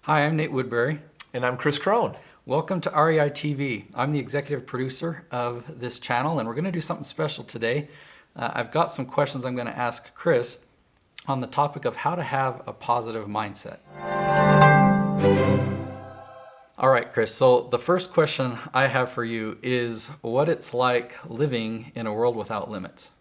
Hi, I'm Nate Woodbury. And I'm Kris Krohn. Welcome to REI TV. I'm the executive producer of this channel, and we're going to do something special today. I've got some questions I'm going to ask Kris on the topic of how to have a positive mindset. All right, Kris, so the first question I have for you is what it's like living in a world without limits.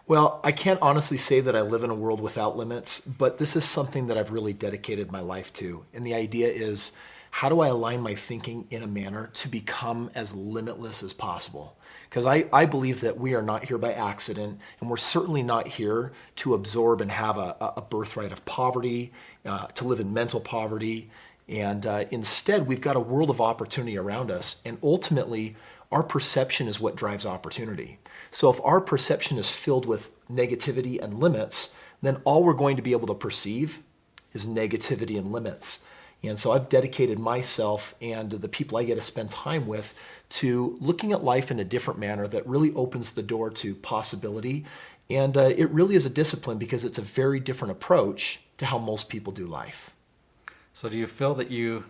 Well, I can't honestly say that I live in a world without limits, but this is something that I've really dedicated my life to. And the idea is, how do I align my thinking in a manner to become as limitless as possible? Because I believe that we are not here by accident, and we're certainly not here to absorb and have a birthright of poverty, to live in mental poverty. And instead, we've got a world of opportunity around us. And ultimately, our perception is what drives opportunity. So if our perception is filled with negativity and limits, then all we're going to be able to perceive is negativity and limits. And so I've dedicated myself and the people I get to spend time with to looking at life in a different manner that really opens the door to possibility. And it really is a discipline because it's a very different approach to how most people do life. So do you feel that you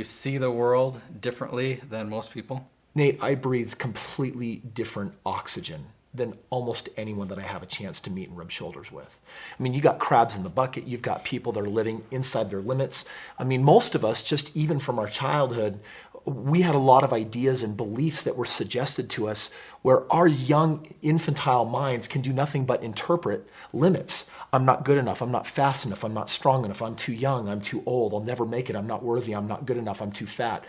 see the world differently than most people? Nate, I breathe completely different oxygen than almost anyone that I have a chance to meet and rub shoulders with. I mean, you got crabs in the bucket, you've got people that are living inside their limits. I mean, most of us, just even from our childhood, we had a lot of ideas and beliefs that were suggested to us where our young infantile minds can do nothing but interpret limits. I'm not good enough, I'm not fast enough, I'm not strong enough, I'm too young, I'm too old, I'll never make it, I'm not worthy, I'm not good enough, I'm too fat.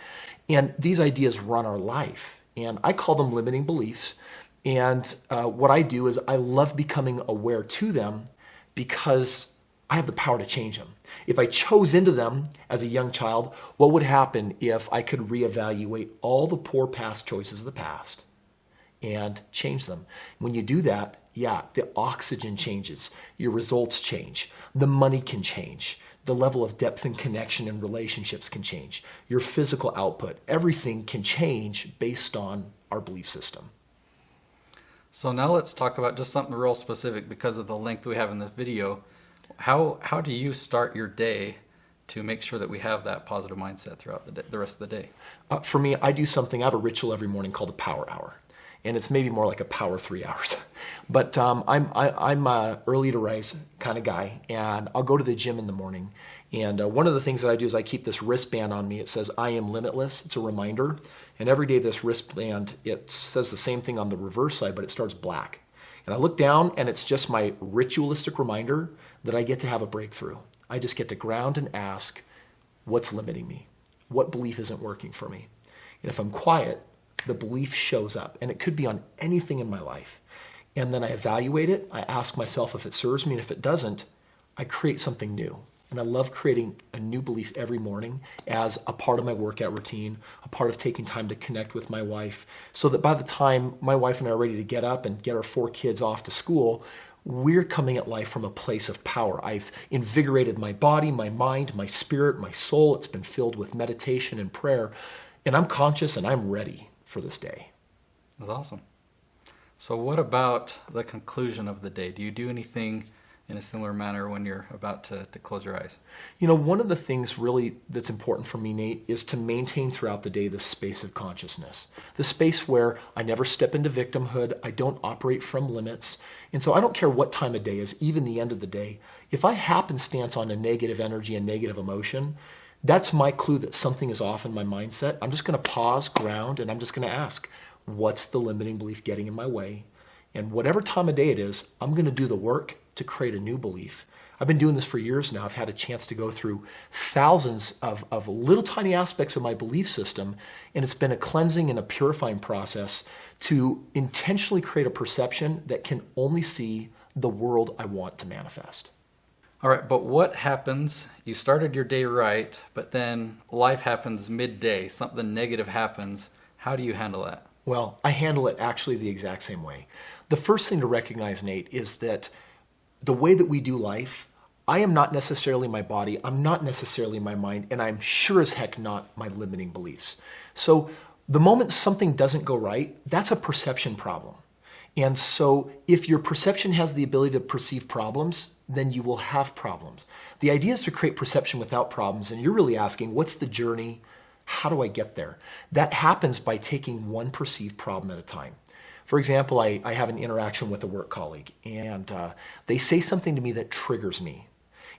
And these ideas run our life. And I call them limiting beliefs. And what I do is I love becoming aware to them because I have the power to change them. If I chose into them as a young child, what would happen if I could reevaluate all the poor past choices of the past and change them? When you do that, yeah, the oxygen changes, your results change, the money can change, the level of depth and connection in relationships can change, your physical output, everything can change based on our belief system. So now let's talk about just something real specific because of the length we have in this video. How do you start your day to make sure that we have that positive mindset throughout the day, the rest of the day? For me, I do something, I have a ritual every morning called a power hour. And it's maybe more like a power 3 hours. But I'm a early to rise kind of guy, and I'll go to the gym in the morning. And one of the things that I do is I keep this wristband on me. It says, I am limitless. It's a reminder. And every day this wristband, it says the same thing on the reverse side, but it starts black. And I look down, and it's just my ritualistic reminder that I get to have a breakthrough. I just get to ground and ask, what's limiting me? What belief isn't working for me? And if I'm quiet, the belief shows up, and it could be on anything in my life. And then I evaluate it, I ask myself if it serves me, and if it doesn't, I create something new. And I love creating a new belief every morning as a part of my workout routine, a part of taking time to connect with my wife, so that by the time my wife and I are ready to get up and get our 4 kids off to school, we're coming at life from a place of power. I've invigorated my body, my mind, my spirit, my soul. It's been filled with meditation and prayer, and I'm conscious and I'm ready for this day. That's awesome. So what about the conclusion of the day? Do you do anything in a similar manner when you're about to close your eyes? You know, one of the things really that's important for me, Nate, is to maintain throughout the day this space of consciousness. The space where I never step into victimhood, I don't operate from limits, and so I don't care what time of day is, even the end of the day. If I happenstance on a negative energy and negative emotion, that's my clue that something is off in my mindset. I'm just going to pause, ground, and I'm just going to ask, what's the limiting belief getting in my way? And whatever time of day it is, I'm going to do the work to create a new belief. I've been doing this for years now. I've had a chance to go through thousands of little tiny aspects of my belief system, and it's been a cleansing and a purifying process to intentionally create a perception that can only see the world I want to manifest. All right, but what happens? You started your day right, but then life happens midday, something negative happens. How do you handle that? Well, I handle it actually the exact same way. The first thing to recognize, Nate, is that the way that we do life, I am not necessarily my body, I'm not necessarily my mind, and I'm sure as heck not my limiting beliefs. So the moment something doesn't go right, that's a perception problem. And so if your perception has the ability to perceive problems, then you will have problems. The idea is to create perception without problems, and you're really asking, what's the journey? How do I get there? That happens by taking one perceived problem at a time. For example, I have an interaction with a work colleague, and they say something to me that triggers me.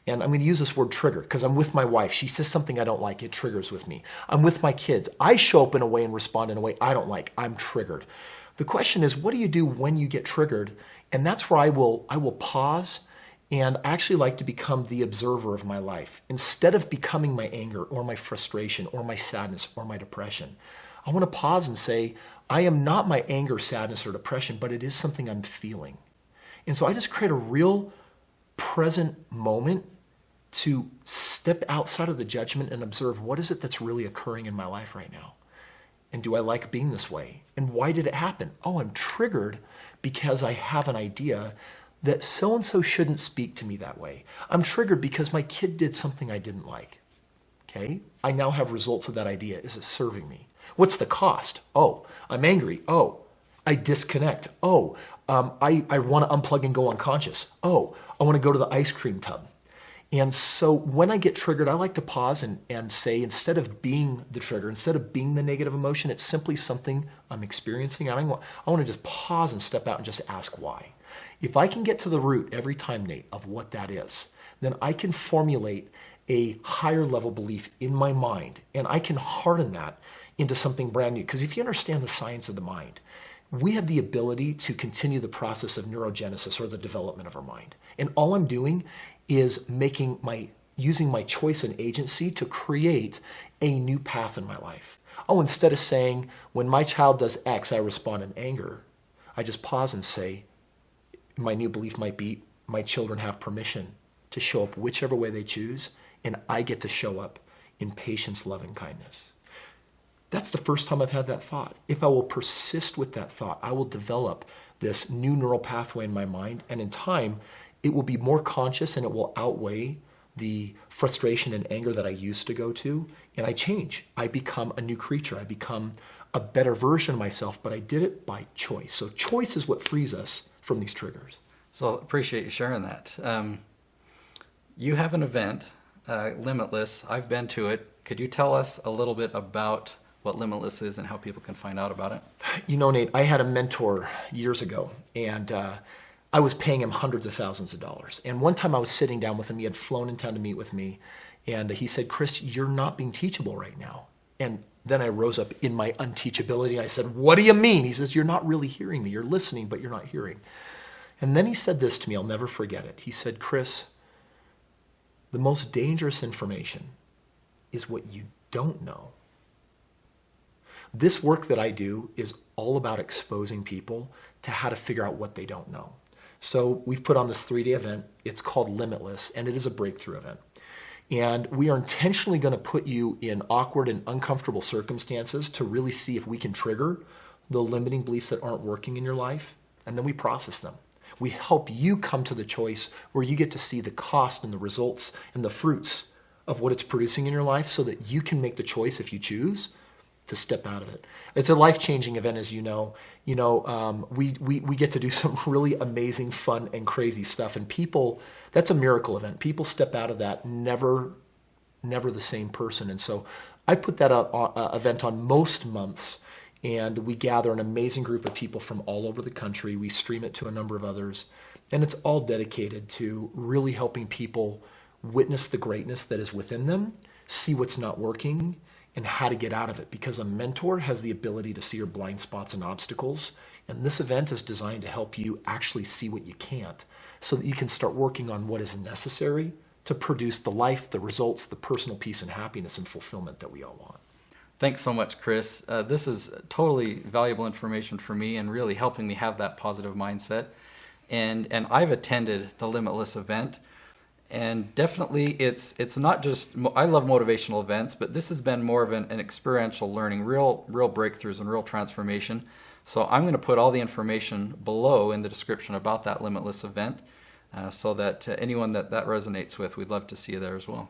And I'm going to use this word trigger because I'm with my wife. She says something I don't like. It triggers with me. I'm with my kids. I show up in a way and respond in a way I don't like. I'm triggered. The question is, what do you do when you get triggered? And that's where I will pause and actually like to become the observer of my life. Instead of becoming my anger or my frustration or my sadness or my depression, I want to pause and say, I am not my anger, sadness, or depression, but it is something I'm feeling. And so I just create a real present moment to step outside of the judgment and observe what is it that's really occurring in my life right now. And do I like being this way? And why did it happen? Oh, I'm triggered because I have an idea that so-and-so shouldn't speak to me that way. I'm triggered because my kid did something I didn't like. Okay? I now have results of that idea. Is it serving me? What's the cost? Oh, I'm angry. Oh, I disconnect. Oh, I want to unplug and go unconscious. Oh, I want to go to the ice cream tub. And so when I get triggered, I like to pause and say, instead of being the trigger, instead of being the negative emotion, it's simply something I'm experiencing. And I want to just pause and step out and just ask why. If I can get to the root every time, Nate, of what that is, then I can formulate a higher level belief in my mind, and I can harden that into something brand new. Because if you understand the science of the mind, we have the ability to continue the process of neurogenesis, or the development of our mind. And all I'm doing is using my choice and agency to create a new path in my life. Oh, instead of saying, when my child does X, I respond in anger, I just pause and say, my new belief might be, my children have permission to show up whichever way they choose, and I get to show up in patience, love, and kindness. That's the first time I've had that thought. If I will persist with that thought, I will develop this new neural pathway in my mind, and in time, it will be more conscious and it will outweigh the frustration and anger that I used to go to, and I change. I become a new creature. I become a better version of myself, but I did it by choice. So choice is what frees us from these triggers. So appreciate you sharing that. You have an event, Limitless. I've been to it. Could you tell us a little bit about what Limitless is and how people can find out about it? You know, Nate, I had a mentor years ago, and I was paying him hundreds of thousands of dollars. And one time I was sitting down with him. He had flown in town to meet with me. And he said, Kris, you're not being teachable right now. And then I rose up in my unteachability and I said, what do you mean? He says, you're not really hearing me. You're listening, but you're not hearing. And then he said this to me. I'll never forget it. He said, Kris, the most dangerous information is what you don't know. This work that I do is all about exposing people to how to figure out what they don't know. So we've put on this 3-day event. It's called Limitless, and it is a breakthrough event. And we are intentionally going to put you in awkward and uncomfortable circumstances to really see if we can trigger the limiting beliefs that aren't working in your life, and then we process them. We help you come to the choice where you get to see the cost and the results and the fruits of what it's producing in your life so that you can make the choice, if you choose, to step out of it. It's a life-changing event, as you know. We get to do some really amazing, fun, and crazy stuff. And people, that's a miracle event. People step out of that never the same person. And so I put that event on most months, and we gather an amazing group of people from all over the country. We stream it to a number of others, and it's all dedicated to really helping people witness the greatness that is within them, see what's not working, and how to get out of it, because a mentor has the ability to see your blind spots and obstacles. And this event is designed to help you actually see what you can't, so that you can start working on what is necessary to produce the life, the results, the personal peace and happiness and fulfillment that we all want. Thanks so much, Kris. This is totally valuable information for me and really helping me have that positive mindset. And I've attended the Limitless event. And definitely it's not just, I love motivational events, but this has been more of an experiential learning, real breakthroughs and real transformation. So I'm going to put all the information below in the description about that Limitless event so that anyone that resonates with, we'd love to see you there as well.